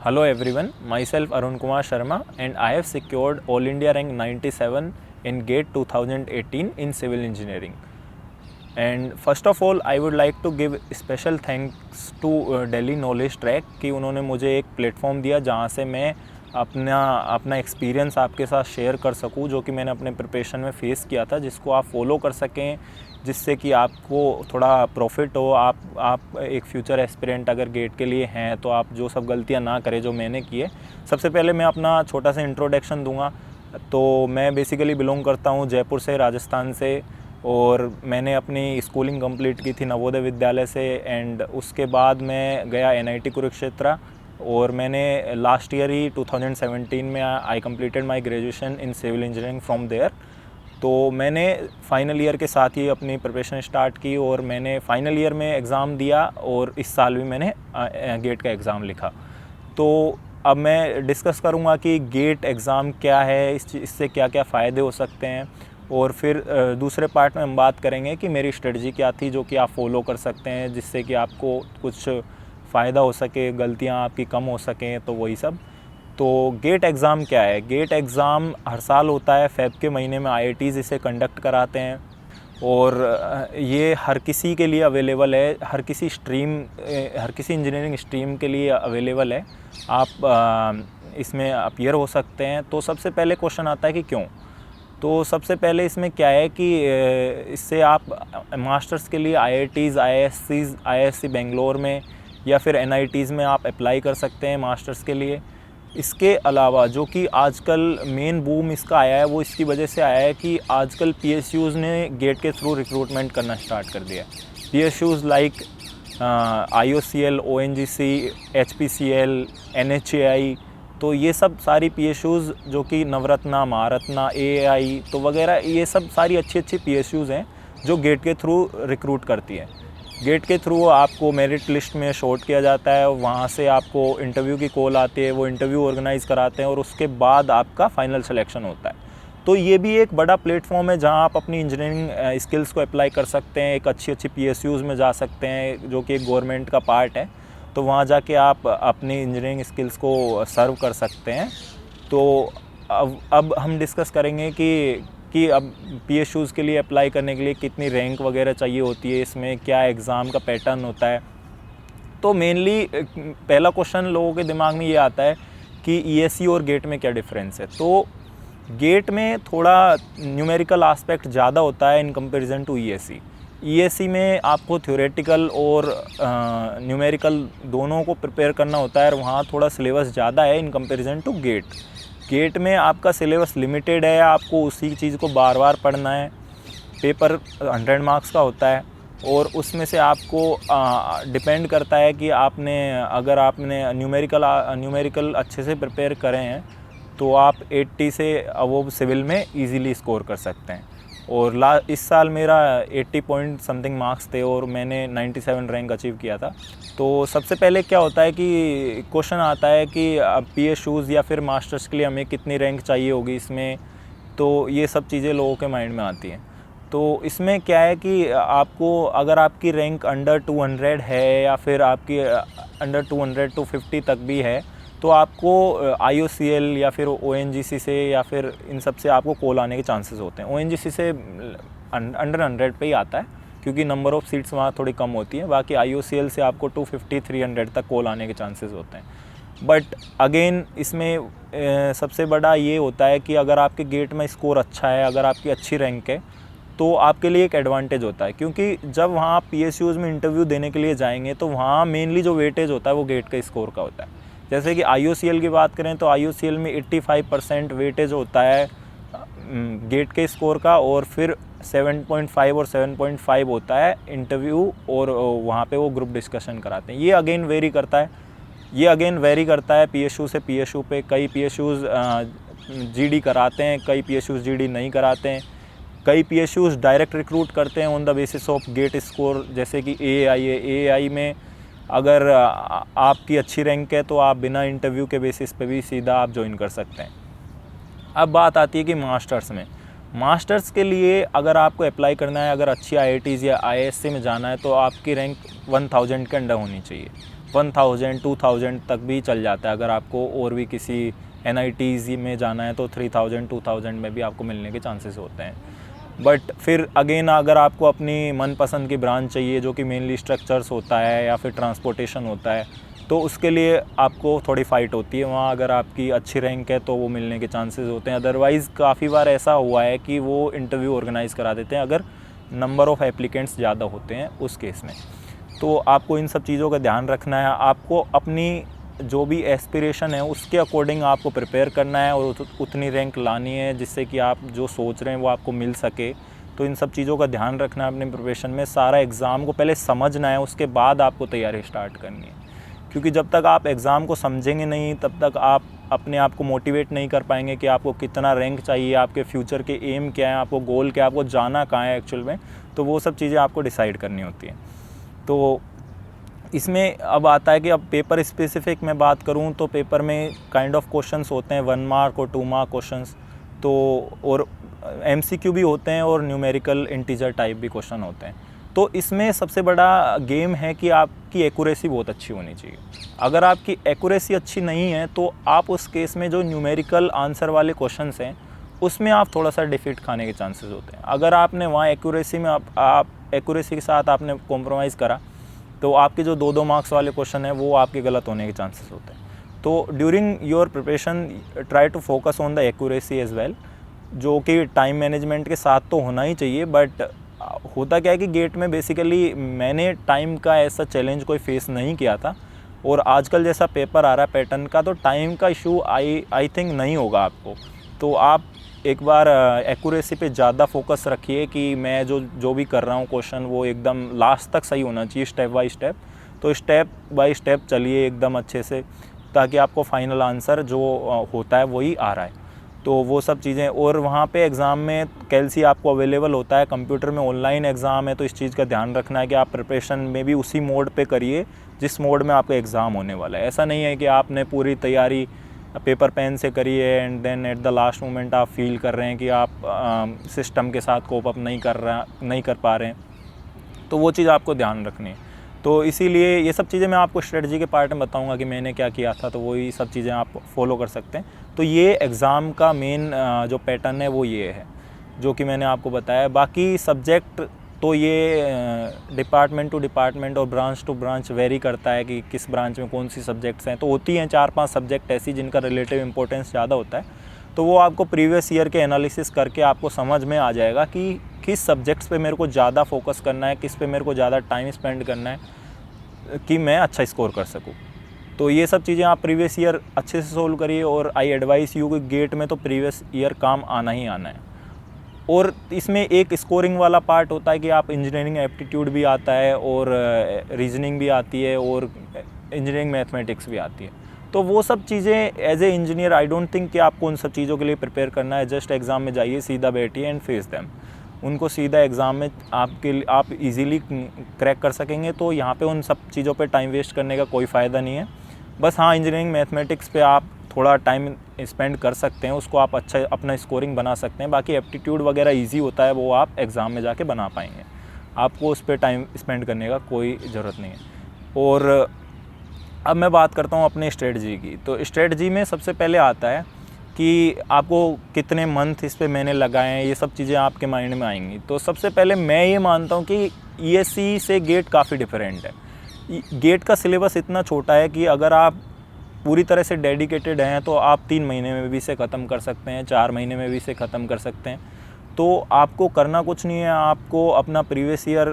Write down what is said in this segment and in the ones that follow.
Hello everyone, myself Arun Kumar Sharma and I have secured All India rank 97 in GATE 2018 in civil engineering. And first of all, I would like to give special thanks to Delhi Knowledge Track कि उन्होंने मुझे एक platform दिया जहाँ से मैं अपना experience आपके साथ शेयर कर सकूँ, जो कि मैंने अपने प्रिपरेशन में फ़ेस किया था, जिसको आप फॉलो कर सकें, जिससे कि आपको थोड़ा प्रॉफिट हो। आप एक फ्यूचर एस्पिरेंट अगर गेट के लिए हैं तो आप जो सब गलतियाँ ना करें जो मैंने की है। सबसे पहले मैं अपना छोटा सा इंट्रोडक्शन दूंगा। तो मैं बेसिकली बिलोंग करता हूँ जयपुर से, राजस्थान से, और मैंने अपनी स्कूलिंग कंप्लीट की थी नवोदय विद्यालय से। एंड उसके बाद मैं गया NIT कुरुक्षेत्र और मैंने लास्ट ईयर ही 2017 में I completed my graduation in civil engineering from there. तो मैंने फाइनल ईयर के साथ ही अपनी प्रिपरेशन स्टार्ट की और मैंने फाइनल ईयर में एग्ज़ाम दिया और इस साल भी मैंने गेट का एग्ज़ाम लिखा। तो अब मैं डिस्कस करूँगा कि गेट एग्ज़ाम क्या है, इससे क्या क्या फ़ायदे हो सकते हैं, और फिर दूसरे पार्ट में हम बात करेंगे कि मेरी स्ट्रेटजी क्या थी जो कि आप फॉलो कर सकते हैं, जिससे कि आपको कुछ फ़ायदा हो सके, गलतियाँ आपकी कम हो सकें, तो वही सब। तो गेट एग्ज़ाम क्या है? गेट एग्ज़ाम हर साल होता है, फ़ेब के महीने में IITs इसे कंडक्ट कराते हैं और ये हर किसी के लिए अवेलेबल है, हर किसी इंजीनियरिंग स्ट्रीम के लिए अवेलेबल है। आप इसमें अपीयर हो सकते हैं। तो सबसे पहले क्वेश्चन आता है कि क्यों? तो सबसे पहले इसमें क्या है कि इससे आप मास्टर्स के लिए IITs, IISc बेंगलोर में या फिर NITs में आप अप्लाई कर सकते हैं मास्टर्स के लिए। इसके अलावा जो कि आजकल मेन बूम इसका आया है, वो इसकी वजह से आया है कि आजकल PSUs ने गेट के थ्रू रिक्रूटमेंट करना स्टार्ट कर दिया है। PSUs like IOCL, ONGC, HPCL, NHAI, तो ये सब सारी PSUs जो कि नवरत्ना, महारत्ना, AAI तो वगैरह, ये सब सारी अच्छी PSUs हैं जो गेट के थ्रू रिक्रूट करती है। गेट के थ्रू आपको मेरिट लिस्ट में शॉर्ट किया जाता है, वहाँ से आपको इंटरव्यू की कॉल आती है, वो इंटरव्यू ऑर्गेनाइज़ कराते हैं और उसके बाद आपका फाइनल सिलेक्शन होता है। तो ये भी एक बड़ा प्लेटफॉर्म है जहाँ आप अपनी इंजीनियरिंग स्किल्स को अप्लाई कर सकते हैं, एक अच्छी PSUs में जा सकते हैं जो कि एक गवर्नमेंट का पार्ट है। तो वहाँ जाके आप अपनी इंजीनियरिंग स्किल्स को सर्व कर सकते हैं। तो अब हम डिस्कस करेंगे कि अब PSUs के लिए अप्लाई करने के लिए कितनी रैंक वगैरह चाहिए होती है, इसमें क्या एग्ज़ाम का पैटर्न होता है। तो मेनली पहला क्वेश्चन लोगों के दिमाग में ये आता है कि ESE और गेट में क्या डिफरेंस है। तो गेट में थोड़ा न्यूमेरिकल आस्पेक्ट ज़्यादा होता है इन कंपैरिजन टू ESE में आपको थ्योरेटिकल और न्यूमेरिकल दोनों को प्रिपेयर करना होता है और वहाँ थोड़ा सिलेबस ज़्यादा है इन कंपैरिजन टू गेट में आपका सिलेबस लिमिटेड है, आपको उसी चीज़ को बार बार पढ़ना है। पेपर 100 मार्क्स का होता है और उसमें से आपको डिपेंड करता है कि अगर आपने न्यूमेरिकल अच्छे से प्रिपेयर करें हैं तो आप 80 से अबव सिविल में इजीली स्कोर कर सकते हैं। और इस साल मेरा 80 पॉइंट समथिंग मार्क्स थे और मैंने 97 रैंक अचीव किया था। तो सबसे पहले क्या होता है कि क्वेश्चन आता है कि PSUs या फिर मास्टर्स के लिए हमें कितनी रैंक चाहिए होगी इसमें। तो ये सब चीज़ें लोगों के माइंड में आती हैं। तो इसमें क्या है कि आपको अगर आपकी रैंक अंडर 200 है या फिर आपकी अंडर 200 to 50 तक भी है, तो आपको IOCL या फिर ONGC से या फिर इन सब से आपको कॉल आने के चांसेस होते हैं। ONGC से अंडर 100 पे ही आता है क्योंकि नंबर ऑफ़ सीट्स वहाँ थोड़ी कम होती है। बाकी IOCL से आपको 250-300 तक कॉल आने के चांसेस होते हैं। बट अगेन इसमें सबसे बड़ा ये होता है कि अगर आपके गेट में स्कोर अच्छा है, अगर आपकी अच्छी रैंक है, तो आपके लिए एक एडवांटेज होता है, क्योंकि जब वहाँ आप PSUs में इंटरव्यू देने के लिए जाएंगे तो वहाँ मेनली जो वेटेज होता है वो गेट के स्कोर का होता है। जैसे कि IOCL की बात करें तो IOCL में 85% वेटेज होता है गेट के स्कोर का, और फिर 7.5 और 7.5 होता है इंटरव्यू, और वहाँ पे वो ग्रुप डिस्कशन कराते हैं। ये अगेन वेरी करता है PSU से PSU पे। कई PSUs GD कराते हैं, कई PSUs GD नहीं कराते हैं, कई PSUs डायरेक्ट रिक्रूट करते हैं on the basis of GATE score, जैसे कि AAI है। AAI में अगर आपकी अच्छी रैंक है तो आप बिना इंटरव्यू के बेसिस पे भी सीधा आप ज्वाइन कर सकते हैं। अब बात आती है कि मास्टर्स के लिए अगर आपको अप्लाई करना है, अगर अच्छी IITs या IISc में जाना है, तो आपकी रैंक 1000 के अंडर होनी चाहिए। 1000 2000 तक भी चल जाता है। अगर आपको और भी किसी NITs में जाना है तो 3000 2000 में भी आपको मिलने के चांसेस होते हैं। बट फिर अगेन अगर आपको अपनी मनपसंद की ब्रांच चाहिए जो कि मेनली स्ट्रक्चर्स होता है या फिर ट्रांसपोर्टेशन होता है, तो उसके लिए आपको थोड़ी फ़ाइट होती है। वहाँ अगर आपकी अच्छी रैंक है तो वो मिलने के चांसेस होते हैं। अदरवाइज़ काफ़ी बार ऐसा हुआ है कि वो इंटरव्यू ऑर्गेनाइज़ करा देते हैं अगर नंबर ऑफ़ एप्लीकेंट्स ज़्यादा होते हैं उस केस में। तो आपको इन सब चीज़ों का ध्यान रखना है। आपको अपनी जो भी एस्पिरेशन है उसके अकॉर्डिंग आपको प्रिपेयर करना है और उतनी रैंक लानी है जिससे कि आप जो सोच रहे हैं वो आपको मिल सके। तो इन सब चीज़ों का ध्यान रखना है अपने प्रिपरेशन में। सारा एग्ज़ाम को पहले समझना है, उसके बाद आपको तैयारी स्टार्ट करनी है। क्योंकि जब तक आप एग्ज़ाम को समझेंगे नहीं तब तक आप अपने आप को मोटिवेट नहीं कर पाएंगे कि आपको कितना रैंक चाहिए, आपके फ्यूचर के एम क्या है, आपको गोल क्या है, आपको जाना कहाँ है एक्चुअल में। तो वो सब चीज़ें आपको डिसाइड करनी होती हैं। तो इसमें अब आता है कि अब पेपर स्पेसिफिक मैं बात करूं तो पेपर में काइंड ऑफ क्वेश्चंस होते हैं 1 मार्क और 2 मार्क क्वेश्चंस, तो और MCQ भी होते हैं और न्यूमेरिकल इंटीजर टाइप भी क्वेश्चन होते हैं। तो इसमें सबसे बड़ा गेम है कि आपकी एक्यूरेसी बहुत अच्छी होनी चाहिए। अगर आपकी एक्यूरेसी अच्छी नहीं है तो आप उस केस में जो न्यूमेरिकल आंसर वाले क्वेश्चंस हैं उसमें आप थोड़ा सा डिफीट खाने के चांसेस होते हैं। अगर आपने वहाँ एक्यूरेसी में आप एक्यूरेसी के साथ आपने कॉम्प्रोमाइज़ करा तो आपके जो 2-2 मार्क्स वाले क्वेश्चन हैं वो आपके गलत होने के चांसेस होते हैं। तो during your preparation try to focus on the accuracy as well, जो कि टाइम मैनेजमेंट के साथ तो होना ही चाहिए। बट होता क्या है कि गेट में बेसिकली मैंने टाइम का ऐसा चैलेंज कोई फेस नहीं किया था, और आजकल जैसा पेपर आ रहा है पैटर्न का तो टाइम का इशू आई थिंक नहीं होगा आपको। तो आप एक बार एक्यूरेसी पे ज़्यादा फोकस रखिए कि मैं जो भी कर रहा हूँ क्वेश्चन वो एकदम लास्ट तक सही होना चाहिए, स्टेप बाय स्टेप। तो स्टेप बाय स्टेप चलिए एकदम अच्छे से, ताकि आपको फाइनल आंसर जो होता है वही आ रहा है। तो वो सब चीज़ें, और वहाँ पे एग्ज़ाम में कैलसी आपको अवेलेबल होता है, कंप्यूटर में ऑनलाइन एग्ज़ाम है, तो इस चीज़ का ध्यान रखना है कि आप प्रिपरेशन में भी उसी मोड पे करिए जिस मोड में आपका एग्ज़ाम होने वाला है। ऐसा नहीं है कि आपने पूरी तैयारी पेपर पेन से करिए and then at the last moment आप फील कर रहे हैं कि आप सिस्टम के साथ कोप अप नहीं कर पा रहे हैं। तो वो चीज़ आपको ध्यान रखनी है। तो इसीलिए ये सब चीज़ें मैं आपको स्ट्रेटजी के पार्ट में बताऊंगा कि मैंने क्या किया था, तो वही सब चीज़ें आप फॉलो कर सकते हैं। तो ये एग्ज़ाम का मेन जो पैटर्न है वो ये है जो कि मैंने आपको बताया। बाकी सब्जेक्ट तो ये डिपार्टमेंट टू डिपार्टमेंट और ब्रांच टू ब्रांच वेरी करता है कि किस ब्रांच में कौन सी सब्जेक्ट्स हैं। तो होती हैं 4-5 सब्जेक्ट ऐसी जिनका रिलेटिव इंपॉर्टेंस ज़्यादा होता है। तो वो आपको प्रीवियस ईयर के एनालिसिस करके आपको समझ में आ जाएगा कि किस सब्जेक्ट्स पे मेरे को ज़्यादा फोकस करना है, किस पे मेरे को ज़्यादा टाइम स्पेंड करना है कि मैं अच्छा स्कोर कर सकूँ। तो ये सब चीज़ें आप प्रीवियस ईयर अच्छे से सोल्व करिए, और आई एडवाइस यू कि गेट में तो प्रीवियस ईयर काम आना ही आना है। और इसमें एक स्कोरिंग वाला पार्ट होता है कि आप इंजीनियरिंग एप्टीट्यूड भी आता है और रीजनिंग भी आती है और इंजीनियरिंग मैथमेटिक्स भी आती है। तो वो सब चीज़ें as a engineer I don't think कि आपको उन सब चीज़ों के लिए प्रिपेयर करना है। जस्ट एग्ज़ाम में जाइए, सीधा बैठिए एंड फेस देम। उनको सीधा एग्ज़ाम में आप इजीली क्रैक कर सकेंगे। तो यहाँ पे उन सब चीज़ों पे टाइम वेस्ट करने का कोई फ़ायदा नहीं है। बस हाँ, इंजीनियरिंग मैथमेटिक्स पे आप थोड़ा टाइम स्पेंड कर सकते हैं, उसको आप अच्छा अपना स्कोरिंग बना सकते हैं। बाकी एप्टीट्यूड वगैरह इजी होता है, वो आप एग्ज़ाम में जाके बना पाएंगे। आपको उस पर टाइम स्पेंड करने का कोई ज़रूरत नहीं है। और अब मैं बात करता हूँ अपने स्ट्रेटजी की। तो स्ट्रेटजी में सबसे पहले आता है कि आपको कितने मंथ इस पे मैंने लगाए हैं, ये सब चीज़ें आपके माइंड में आएंगी। तो सबसे पहले मैं ये मानता हूँ कि ESE से गेट काफ़ी डिफरेंट है। गेट का सिलेबस इतना छोटा है कि अगर आप पूरी तरह से डेडिकेटेड हैं तो आप 3 महीने में भी इसे ख़त्म कर सकते हैं, 4 महीने में भी इसे ख़त्म कर सकते हैं। तो आपको करना कुछ नहीं है, आपको अपना प्रीवियस ईयर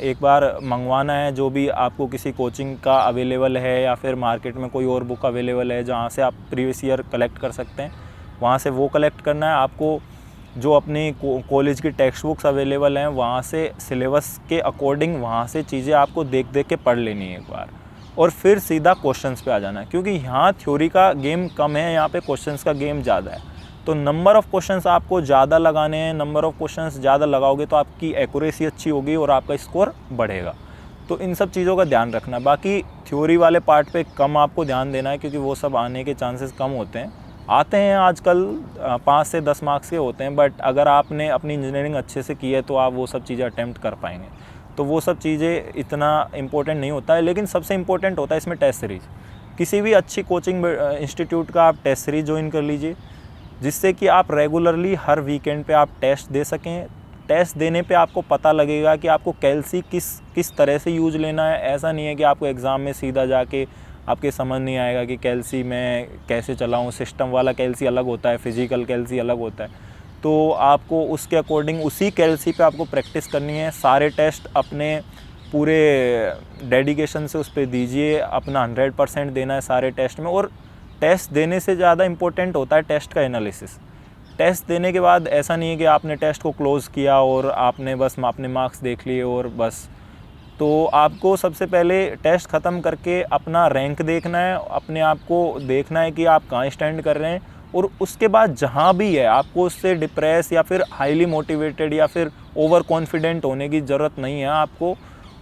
एक बार मंगवाना है, जो भी आपको किसी कोचिंग का अवेलेबल है या फिर मार्केट में कोई और बुक अवेलेबल है जहाँ से आप प्रीवियस ईयर कलेक्ट कर सकते हैं, वहाँ से वो कलेक्ट करना है। आपको जो अपनी कॉलेज की टेक्स्ट बुक्स अवेलेबल हैं वहाँ से सिलेबस के अकॉर्डिंग वहाँ से चीज़ें आपको देख के पढ़ लेनी है एक बार, और फिर सीधा क्वेश्चंस पे आ जाना है। क्योंकि यहाँ थ्योरी का गेम कम है, यहाँ पे क्वेश्चंस का गेम ज़्यादा है। तो नंबर ऑफ़ क्वेश्चंस आपको ज़्यादा लगाने हैं। नंबर ऑफ़ क्वेश्चंस ज़्यादा लगाओगे तो आपकी एक्यूरेसी अच्छी होगी और आपका स्कोर बढ़ेगा। तो इन सब चीज़ों का ध्यान रखना। बाकी थ्योरी वाले पार्ट पे कम आपको ध्यान देना है, क्योंकि वो सब आने के चांसेस कम होते हैं। आते हैं आजकल 5 से 10 मार्क्स के होते हैं, बट अगर आपने अपनी इंजीनियरिंग अच्छे से की है तो आप वो सब चीज़ें अटैम्प्ट कर पाएंगे। तो वो सब चीज़ें इतना इम्पोर्टेंट नहीं होता है, लेकिन सबसे इम्पोर्टेंट होता है इसमें टेस्ट सीरीज़। किसी भी अच्छी कोचिंग इंस्टीट्यूट का आप टेस्ट सीरीज़ ज्वाइन कर लीजिए, जिससे कि आप रेगुलरली हर वीकेंड पे आप टेस्ट दे सकें। टेस्ट देने पे आपको पता लगेगा कि आपको कैल्सी किस तरह से यूज लेना है। ऐसा नहीं है कि आपको एग्ज़ाम में सीधा जाके आपके समझ नहीं आएगा कि कैल्सी मैं कैसे चलाऊँ। सिस्टम वाला कैल्सी अलग होता है, फिज़िकल कैल्सी अलग होता है, तो आपको उसके अकॉर्डिंग उसी कैल्सी पे आपको प्रैक्टिस करनी है। सारे टेस्ट अपने पूरे डेडिकेशन से उस पर दीजिए, अपना 100% देना है सारे टेस्ट में। और टेस्ट देने से ज़्यादा इम्पोर्टेंट होता है टेस्ट का एनालिसिस। टेस्ट देने के बाद ऐसा नहीं है कि आपने टेस्ट को क्लोज़ किया और आपने बस अपने मार्क्स देख लिए और बस। तो आपको सबसे पहले टेस्ट ख़त्म करके अपना रैंक देखना है, अपने आप को देखना है कि आप कहाँ स्टैंड कर रहे हैं। और उसके बाद जहाँ भी है आपको उससे डिप्रेस या फिर हाईली मोटिवेटेड या फिर ओवर कॉन्फिडेंट होने की ज़रूरत नहीं है। आपको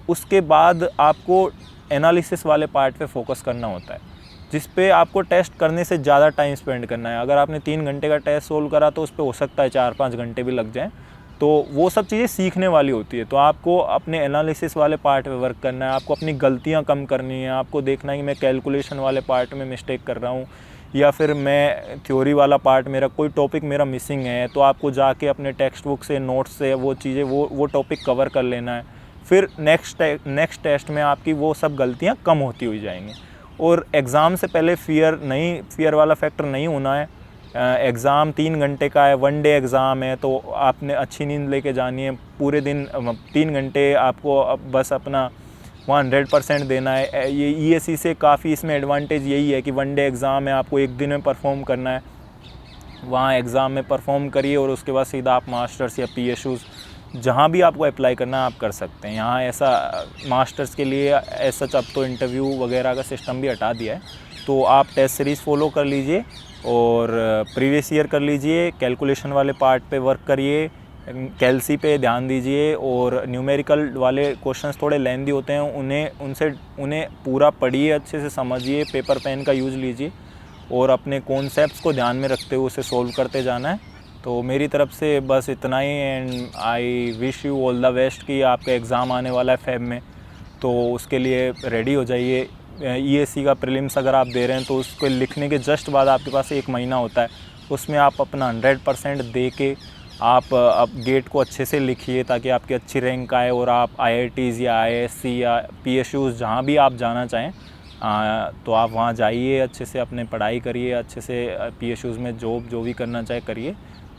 उसके बाद आपको एनालिसिस वाले पार्ट पे फोकस करना होता है, जिस पे आपको टेस्ट करने से ज़्यादा टाइम स्पेंड करना है। अगर आपने 3 घंटे का टेस्ट सोल्व करा तो उस पर हो सकता है 4-5 घंटे भी लग जाएँ। तो वो सब चीज़ें सीखने वाली होती है। तो आपको अपने एनालिसिस वाले पार्ट पे वर्क करना है, आपको अपनी गलतियाँ कम करनी है, आपको देखना है कि मैं कैलकुलेशन वाले पार्ट में मिस्टेक कर रहा हूँ या फिर मैं थ्योरी वाला पार्ट मेरा कोई टॉपिक मेरा मिसिंग है। तो आपको जाके अपने टेक्स्ट बुक से, नोट्स से वो चीज़ें वो टॉपिक कवर कर लेना है। फिर नेक्स्ट टेस्ट में आपकी वो सब गलतियाँ कम होती हुई जाएंगी। और एग्ज़ाम से पहले फियर वाला फैक्टर नहीं होना है। एग्ज़ाम 3 घंटे का है, 1 डे एग्ज़ाम है, तो आपने अच्छी नींद लेके जानी है। पूरे दिन 3 घंटे आपको बस अपना 100% देना है। ये ईएससी से काफ़ी इसमें एडवांटेज यही है कि 1 डे एग्ज़ाम है, आपको एक दिन में परफॉर्म करना है। वहाँ एग्ज़ाम में परफॉर्म करिए और उसके बाद सीधा आप मास्टर्स या पीएसयूज़ जहाँ भी आपको अप्लाई करना है आप कर सकते हैं। यहाँ ऐसा मास्टर्स के लिए ऐसा अब तो इंटरव्यू वगैरह का सिस्टम भी हटा दिया है। तो आप टेस्ट सीरीज़ फॉलो कर लीजिए और प्रीवियस ईयर कर लीजिए, कैलकुलेशन वाले पार्ट पे वर्क करिए, कैल्सी पे ध्यान दीजिए। और न्यूमेरिकल वाले क्वेश्चंस थोड़े लेंदी होते हैं, उन्हें पूरा पढ़िए, अच्छे से समझिए, पेपर पेन का यूज़ लीजिए और अपने कॉन्सेप्ट्स को ध्यान में रखते हुए उसे सोल्व करते जाना है। तो मेरी तरफ से बस इतना ही। And I wish you all the best कि आपका एग्ज़ाम आने वाला है फेब में, तो उसके लिए रेडी हो जाइए। ईएससी का प्रीलिम्स अगर आप दे रहे हैं तो उसको लिखने के जस्ट बाद आपके पास 1 महीना होता है, उसमें आप अपना 100% दे के आप गेट को अच्छे से लिखिए ताकि आपकी अच्छी रैंक आए और आप आईआईटीज़ या आईएससी या पीएसयूज़ जहाँ भी आप जाना चाहें तो आप वहाँ जाइए, अच्छे से अपने पढ़ाई करिए, अच्छे से पीएसयूज़ में जो भी करना चाहे करिए।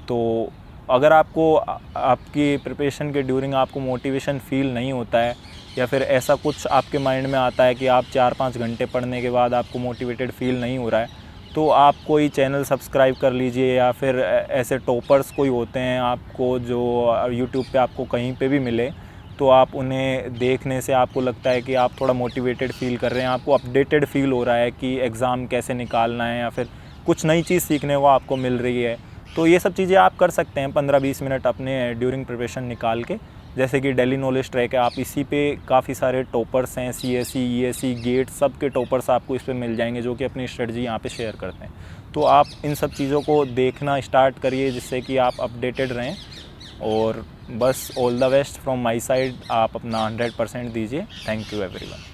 तो अगर आपको आपकी प्रिपरेशन के ड्यूरिंग आपको मोटिवेशन फ़ील नहीं होता है या फिर ऐसा कुछ आपके माइंड में आता है कि आप 4-5 घंटे पढ़ने के बाद आपको मोटिवेटेड फ़ील नहीं हो रहा है, तो आप कोई चैनल सब्सक्राइब कर लीजिए या फिर ऐसे टॉपर्स कोई होते हैं आपको जो यूट्यूब पे आपको कहीं पे भी मिले, तो आप उन्हें देखने से आपको लगता है कि आप थोड़ा मोटिवेटेड फ़ील कर रहे हैं, आपको अपडेटेड फ़ील हो रहा है कि एग्ज़ाम कैसे निकालना है या फिर कुछ नई चीज़ सीखने को आपको मिल रही है। तो ये सब चीज़ें आप कर सकते हैं 15-20 मिनट अपने ड्यूरिंग प्रिपरेशन निकाल के। जैसे कि डेली नॉलेज ट्रैक है, आप इसी पे काफ़ी सारे टॉपर्स हैं, सीएससी, ईएससी, गेट, सब के टॉपर्स आपको इस पे मिल जाएंगे जो कि अपनी स्ट्रेटजी यहाँ पे शेयर करते हैं। तो आप इन सब चीज़ों को देखना स्टार्ट करिए जिससे कि आप अपडेटेड रहें। और बस all the best from my side, आप अपना 100% दीजिए। Thank you everyone.